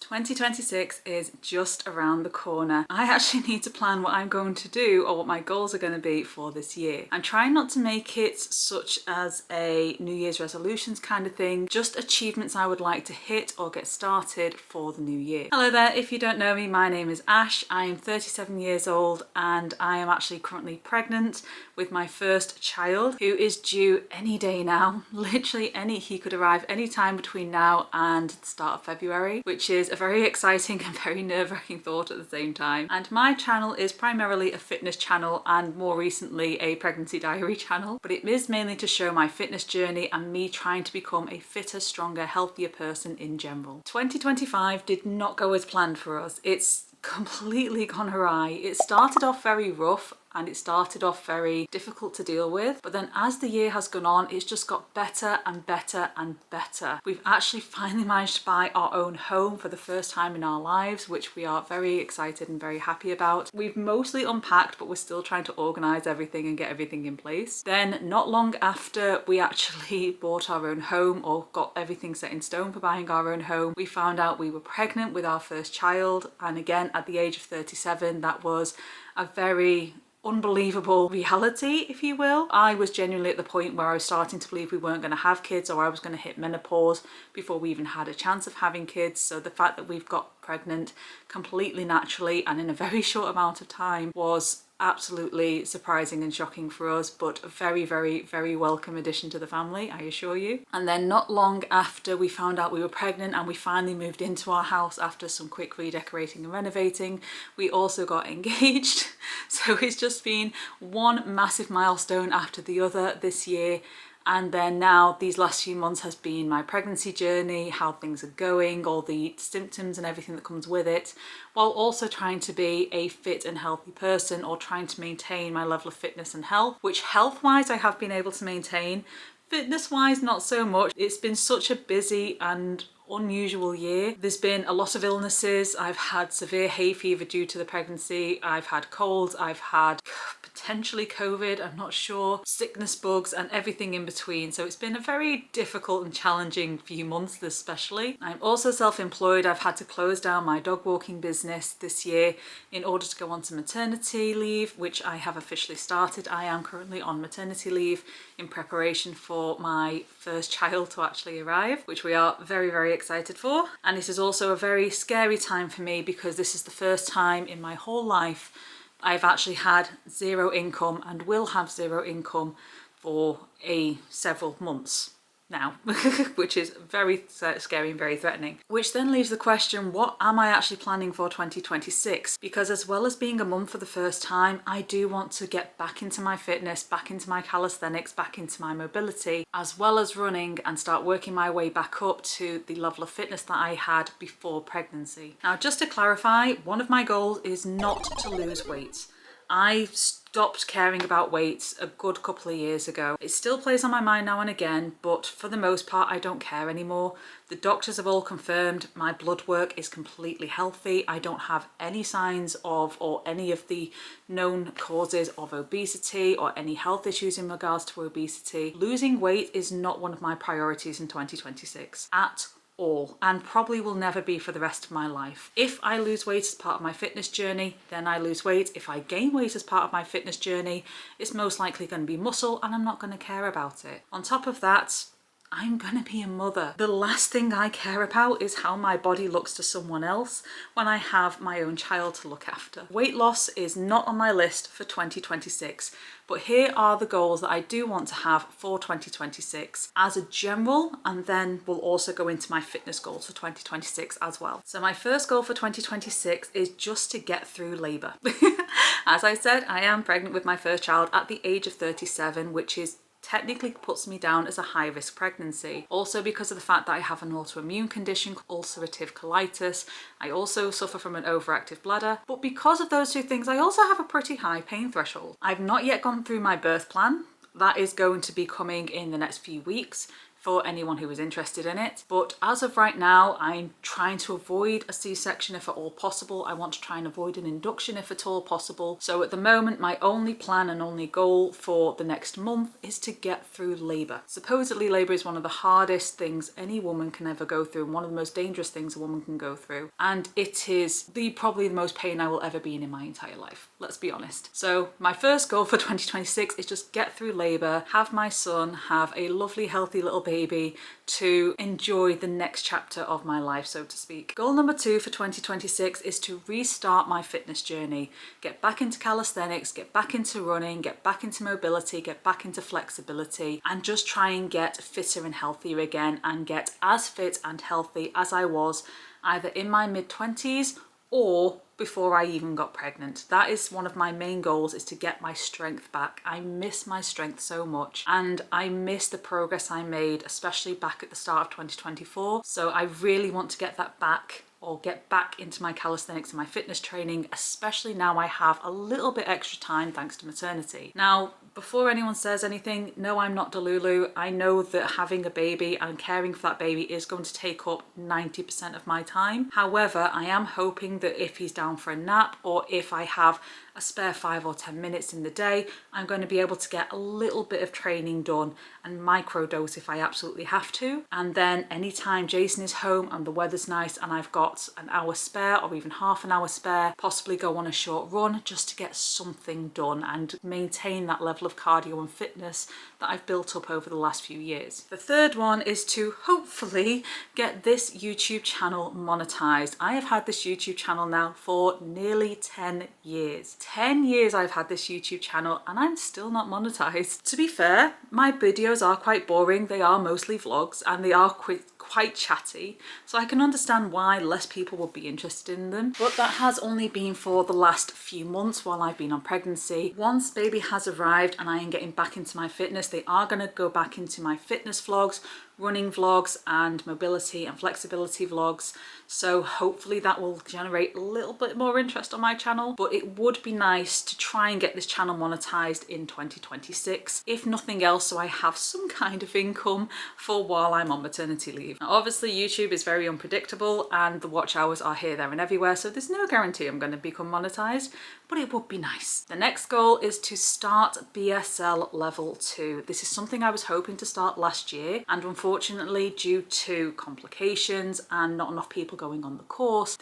2026 is just around the corner. I actually need to plan what I'm going to do or what my goals are going to be for this year. I'm trying not to make it such as a New Year's resolutions kind of thing, just achievements I would like to hit or get started for the new year. Hello there, if you don't know me, my name is Ash. I am 37 years old and I am actually currently pregnant with my first child, who is due any day now. Literally he could arrive any time between now and the start of February, which is a very exciting and very nerve-wracking thought at the same time. And my channel is primarily a fitness channel and more recently a pregnancy diary channel, but it is mainly to show my fitness journey and me trying to become a fitter, stronger, healthier person in general. 2025 did not go as planned for us. It's completely gone awry. It started off very rough and it started off very difficult to deal with, but then as the year has gone on, it's just got better and better and better. We've actually finally managed to buy our own home for the first time in our lives, which we are very excited and very happy about. We've mostly unpacked, but we're still trying to organize everything and get everything in place. Then not long after we actually bought our own home or got everything set in stone for buying our own home, we found out we were pregnant with our first child. And again, at the age of 37, that was a very unbelievable reality, if you will. I was genuinely at the point where I was starting to believe we weren't going to have kids, or I was going to hit menopause before we even had a chance of having kids. So the fact that we've got pregnant completely naturally and in a very short amount of time was absolutely surprising and shocking for us, but a very, very, very welcome addition to the family, I assure you. And then not long after we found out we were pregnant and we finally moved into our house after some quick redecorating and renovating, we also got engaged. So it's just been one massive milestone after the other this year. And then now these last few months has been my pregnancy journey, how things are going, all the symptoms and everything that comes with it, while also trying to be a fit and healthy person, or trying to maintain my level of fitness and health, which health-wise I have been able to maintain. Fitness-wise, not so much. It's been such a busy and unusual year. There's been a lot of illnesses. I've had severe hay fever due to the pregnancy. I've had colds. I've had potentially COVID, I'm not sure, sickness bugs and everything in between. So it's been a very difficult and challenging few months especially. I'm also self-employed. I've had to close down my dog walking business this year in order to go on to maternity leave, which I have officially started. I am currently on maternity leave in preparation for my first child to actually arrive, which we are very, very excited for. And this is also a very scary time for me because this is the first time in my whole life I've actually had zero income and will have zero income for several months now, which is very scary and very threatening. Which then leaves the question, what am I actually planning for 2026? Because as well as being a mum for the first time, I do want to get back into my fitness, back into my calisthenics, back into my mobility, as well as running, and start working my way back up to the level of fitness that I had before pregnancy. Now, just to clarify, one of my goals is not to lose weight. I stopped caring about weight a good couple of years ago. It still plays on my mind now and again, but for the most part, I don't care anymore. The doctors have all confirmed my blood work is completely healthy. I don't have any signs of or any of the known causes of obesity or any health issues in regards to obesity. Losing weight is not one of my priorities in 2026 at all, and probably will never be for the rest of my life. If I lose weight as part of my fitness journey, then I lose weight. If I gain weight as part of my fitness journey, it's most likely going to be muscle and I'm not going to care about it. On top of that, I'm gonna be a mother. The last thing I care about is how my body looks to someone else when I have my own child to look after. Weight loss is not on my list for 2026, but here are the goals that I do want to have for 2026 as a general, and then we'll also go into my fitness goals for 2026 as well. So my first goal for 2026 is just to get through labour. As I said, I am pregnant with my first child at the age of 37, which is technically puts me down as a high-risk pregnancy. Also because of the fact that I have an autoimmune condition, ulcerative colitis. I also suffer from an overactive bladder. But because of those two things, I also have a pretty high pain threshold. I've not yet gone through my birth plan. That is going to be coming in the next few weeks. for anyone who is interested in it. But as of right now, I'm trying to avoid a C-section if at all possible. I want to try and avoid an induction if at all possible. So at the moment, my only plan and only goal for the next month is to get through labour. Supposedly labour is one of the hardest things any woman can ever go through, and one of the most dangerous things a woman can go through. And it is probably the most pain I will ever be in my entire life. Let's be honest. So my first goal for 2026 is just get through labour, have my son, have a lovely, healthy little baby to enjoy the next chapter of my life, so to speak. Goal number 2 for 2026 is to restart my fitness journey, get back into calisthenics, get back into running, get back into mobility, get back into flexibility, and just try and get fitter and healthier again and get as fit and healthy as I was either in my mid-20s or before I even got pregnant. That is one of my main goals, is to get my strength back. I miss my strength so much, and I miss the progress I made, especially back at the start of 2024. So I really want to get that back, or get back into my calisthenics and my fitness training, especially now I have a little bit extra time thanks to maternity. Now, before anyone says anything, no, I'm not Delulu. I know that having a baby and caring for that baby is going to take up 90% of my time. However, I am hoping that if he's down for a nap, or if I have a spare 5 or 10 minutes in the day, I'm going to be able to get a little bit of training done and microdose if I absolutely have to. And then anytime Jason is home and the weather's nice and I've got an hour spare or even half an hour spare, possibly go on a short run just to get something done and maintain that level of cardio and fitness that I've built up over the last few years. The third one is to hopefully get this YouTube channel monetized. I have had this YouTube channel now for nearly 10 years. 10 years I've had this YouTube channel and I'm still not monetized. To be fair, my videos are quite boring. They are mostly vlogs and they are quite chatty, so I can understand why less people would be interested in them. But that has only been for the last few months while I've been on pregnancy. Once baby has arrived and I am getting back into my fitness, they are going to go back into my fitness vlogs, running vlogs and mobility and flexibility vlogs. So hopefully that will generate a little bit more interest on my channel, but it would be nice to try and get this channel monetized in 2026, if nothing else, so I have some kind of income for while I'm on maternity leave. Now, obviously YouTube is very unpredictable and the watch hours are here, there and everywhere, so there's no guarantee I'm going to become monetized, but it would be nice. The next goal is to start BSL level 2. This is something I was hoping to start last year, and unfortunately due to complications and not enough people going on the course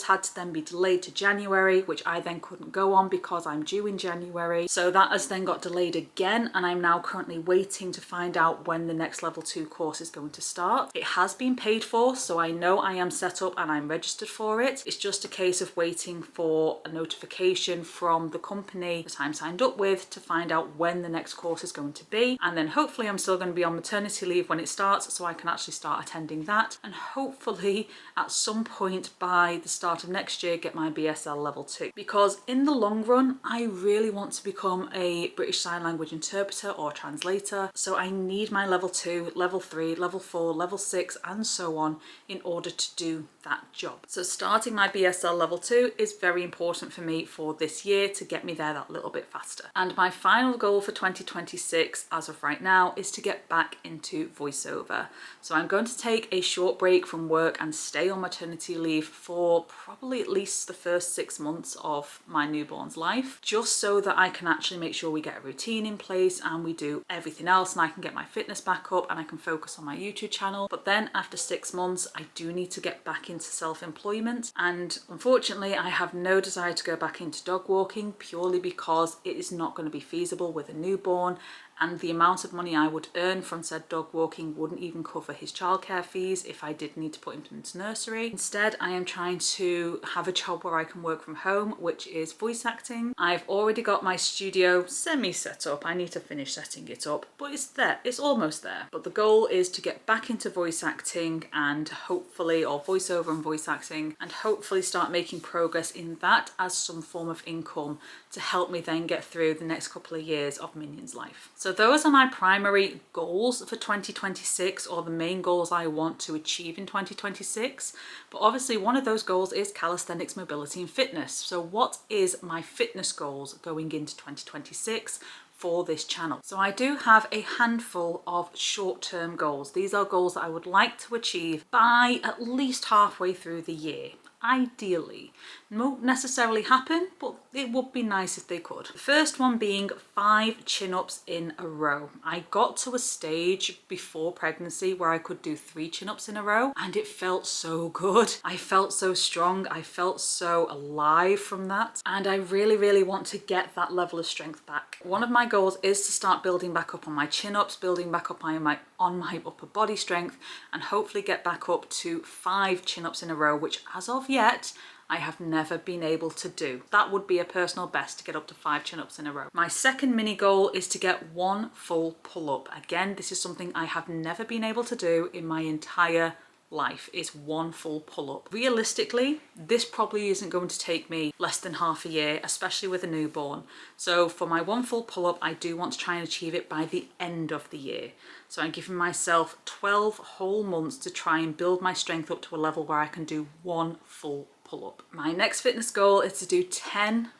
had to then be delayed to January, which I then couldn't go on because I'm due in January. So that has then got delayed again, and I'm now currently waiting to find out when the next level 2 course is going to start. It has been paid for, so I know I am set up and I'm registered for it. It's just a case of waiting for a notification from the company that I'm signed up with to find out when the next course is going to be, and then hopefully I'm still going to be on maternity leave when it starts, so I can actually start attending that, and hopefully at some point by the start of next year get my BSL level 2, because in the long run I really want to become a British Sign Language interpreter or translator, so I need my level 2, level 3, level 4, level 6 and so on in order to do that job. So starting my BSL level 2 is very important for me for this year to get me there that little bit faster. And my final goal for 2026 as of right now is to get back into voiceover. So I'm going to take a short break from work and stay on maternity leave for probably at least the first 6 months of my newborn's life, just so that I can actually make sure we get a routine in place and we do everything else, and I can get my fitness back up and I can focus on my YouTube channel. But then after 6 months I do need to get back into self-employment, and unfortunately I have no desire to go back into dog walking, purely because it is not going to be feasible with a newborn, and the amount of money I would earn from said dog walking wouldn't even cover his childcare fees if I did need to put him into nursery. Instead, I am trying to have a job where I can work from home, which is voice acting. I've already got my studio semi set up. I need to finish setting it up, but it's there, it's almost there. But the goal is to get back into voice acting and hopefully, or voiceover and voice acting, and hopefully start making progress in that as some form of income to help me then get through the next couple of years of Minion's life. So those are my primary goals for 2026, or the main goals I want to achieve in 2026. But obviously one of those goals is calisthenics, mobility and fitness. So what is my fitness goals going into 2026 for this channel. So I do have a handful of short-term goals. These are goals that I would like to achieve by at least halfway through the year. Ideally. It won't necessarily happen, but it would be nice if they could. The first one being 5 chin-ups in a row. I got to a stage before pregnancy where I could do 3 chin-ups in a row, and it felt so good. I felt so strong. I felt so alive from that. And I really, really want to get that level of strength back. One of my goals is to start building back up on my chin-ups, building back up on my upper body strength, and hopefully get back up to 5 chin-ups in a row, which as of yet, I have never been able to do. That would be a personal best, to get up to 5 chin-ups in a row. My second mini goal is to get 1 full pull-up. Again, this is something I have never been able to do in my entire life, is 1 full pull-up. Realistically, this probably isn't going to take me less than half a year, especially with a newborn. So for my 1 full pull-up, I do want to try and achieve it by the end of the year. So I'm giving myself 12 whole months to try and build my strength up to a level where I can do 1 full pull-up. My next fitness goal is to do 10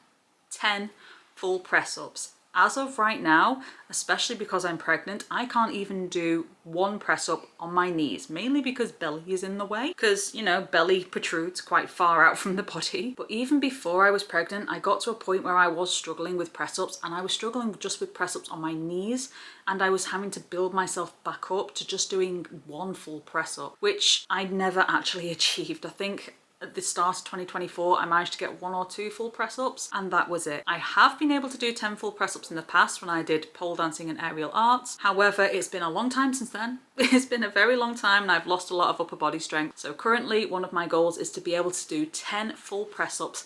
full press-ups. As of right now, especially because I'm pregnant, I can't even do 1 press up on my knees, mainly because belly is in the way, because, you know, belly protrudes quite far out from the body. But even before I was pregnant, I got to a point where I was struggling with press ups, and I was struggling just with press ups on my knees, and I was having to build myself back up to just doing 1 full press up, which I never actually achieved. I think at the start of 2024, I managed to get 1 or 2 full press ups, and that was it. I have been able to do 10 full press ups in the past when I did pole dancing and aerial arts. However, it's been a long time since then. It's been a very long time, and I've lost a lot of upper body strength. So currently, one of my goals is to be able to do 10 full press ups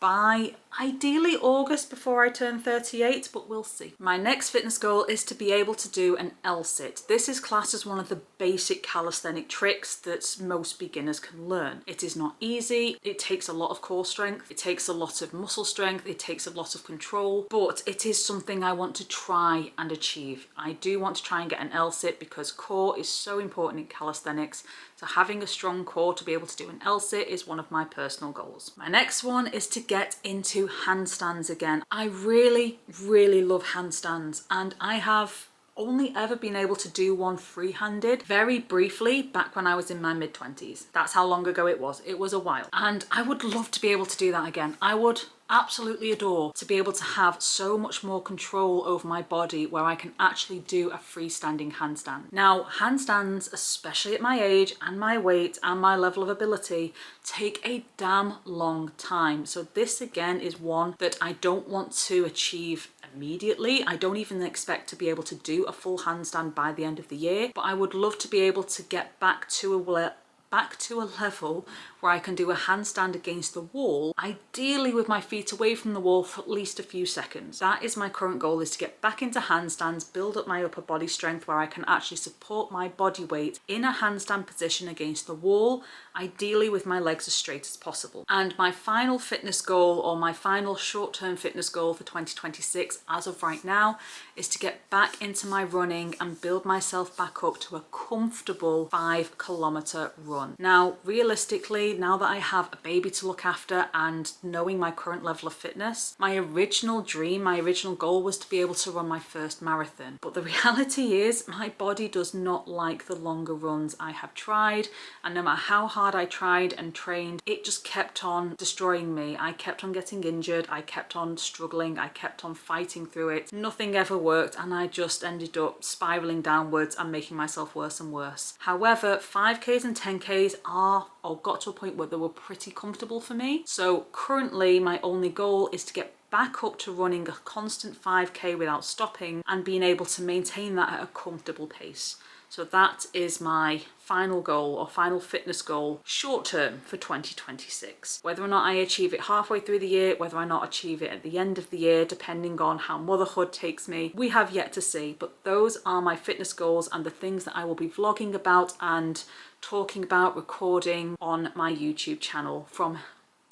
by ideally August, before I turn 38, but we'll see. My next fitness goal is to be able to do an L-sit. This is classed as one of the basic calisthenic tricks that most beginners can learn. It is not easy. It takes a lot of core strength. It takes a lot of muscle strength. It takes a lot of control, but it is something I want to try and achieve. I do want to try and get an L-sit because core is so important in calisthenics. So having a strong core to be able to do an L-sit is one of my personal goals. My next one is to get into handstands again. I really, really love handstands, and I have only ever been able to do one free-handed very briefly back when I was in my mid-20s. That's how long ago it was. It was a while. And I would love to be able to do that again. I would absolutely adore to be able to have so much more control over my body where I can actually do a freestanding handstand. Now, handstands, especially at my age and my weight and my level of ability, take a damn long time. So this again is one that I don't want to achieve immediately. I don't even expect to be able to do a full handstand by the end of the year, but I would love to be able to get back to a level where I can do a handstand against the wall, ideally with my feet away from the wall for at least a few seconds. That is my current goal, is to get back into handstands, build up my upper body strength where I can actually support my body weight in a handstand position against the wall, ideally with my legs as straight as possible. And my final fitness goal, or my final short-term fitness goal for 2026 as of right now, is to get back into my running and build myself back up to a comfortable 5-kilometer run. Now, realistically, now that I have a baby to look after and knowing my current level of fitness, my original dream, my original goal was to be able to run my first marathon. But the reality is my body does not like the longer runs I have tried, and no matter how hard I tried and trained, it just kept on destroying me. I kept on getting injured, I kept on struggling, I kept on fighting through it. Nothing ever worked, and I just ended up spiraling downwards and making myself worse and worse. However, 5Ks and 10Ks got to a point where they were pretty comfortable for me. So currently my only goal is to get back up to running a constant 5K without stopping and being able to maintain that at a comfortable pace. So that is my final goal, or final fitness goal, short term for 2026. Whether or not I achieve it halfway through the year, whether or not achieve it at the end of the year, depending on how motherhood takes me, we have yet to see. But those are my fitness goals and the things that I will be vlogging about and talking about, recording on my YouTube channel from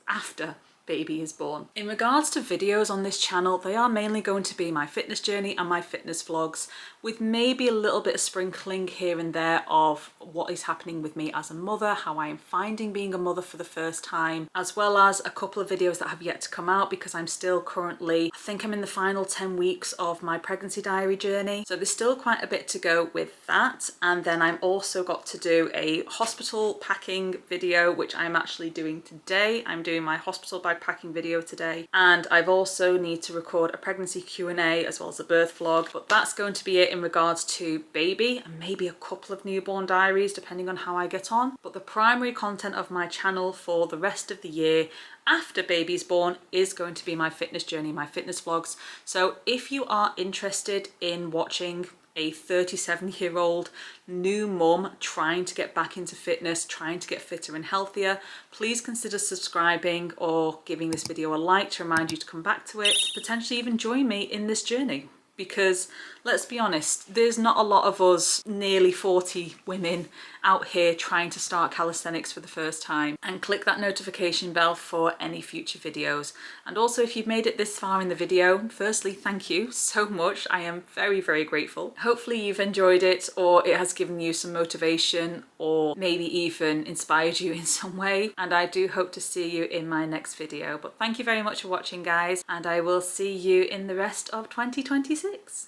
after baby is born. In regards to videos on this channel, they are mainly going to be my fitness journey and my fitness vlogs, with maybe a little bit of sprinkling here and there of what is happening with me as a mother, how I am finding being a mother for the first time, as well as a couple of videos that have yet to come out because I'm still currently, I think I'm in the final 10 weeks of my pregnancy diary journey. So there's still quite a bit to go with that. And then I'm also got to do a hospital packing video, which I'm actually doing today. I'm doing my hospital bag packing video today, and I've also need to record a pregnancy Q&A as well as a birth vlog, but that's going to be it in regards to baby, and maybe a couple of newborn diaries depending on how I get on. But the primary content of my channel for the rest of the year after baby's born is going to be my fitness journey, my fitness vlogs. So if you are interested in watching a 37-year-old new mum trying to get back into fitness, trying to get fitter and healthier, please consider subscribing or giving this video a like to remind you to come back to it, potentially even join me in this journey. Because let's be honest, there's not a lot of us nearly 40 women out here trying to start calisthenics for the first time. And click that notification bell for any future videos. And also, if you've made it this far in the video, firstly, thank you so much. I am very, very grateful. Hopefully you've enjoyed it, or it has given you some motivation, or maybe even inspired you in some way. And I do hope to see you in my next video. But thank you very much for watching, guys, and I will see you in the rest of 2026.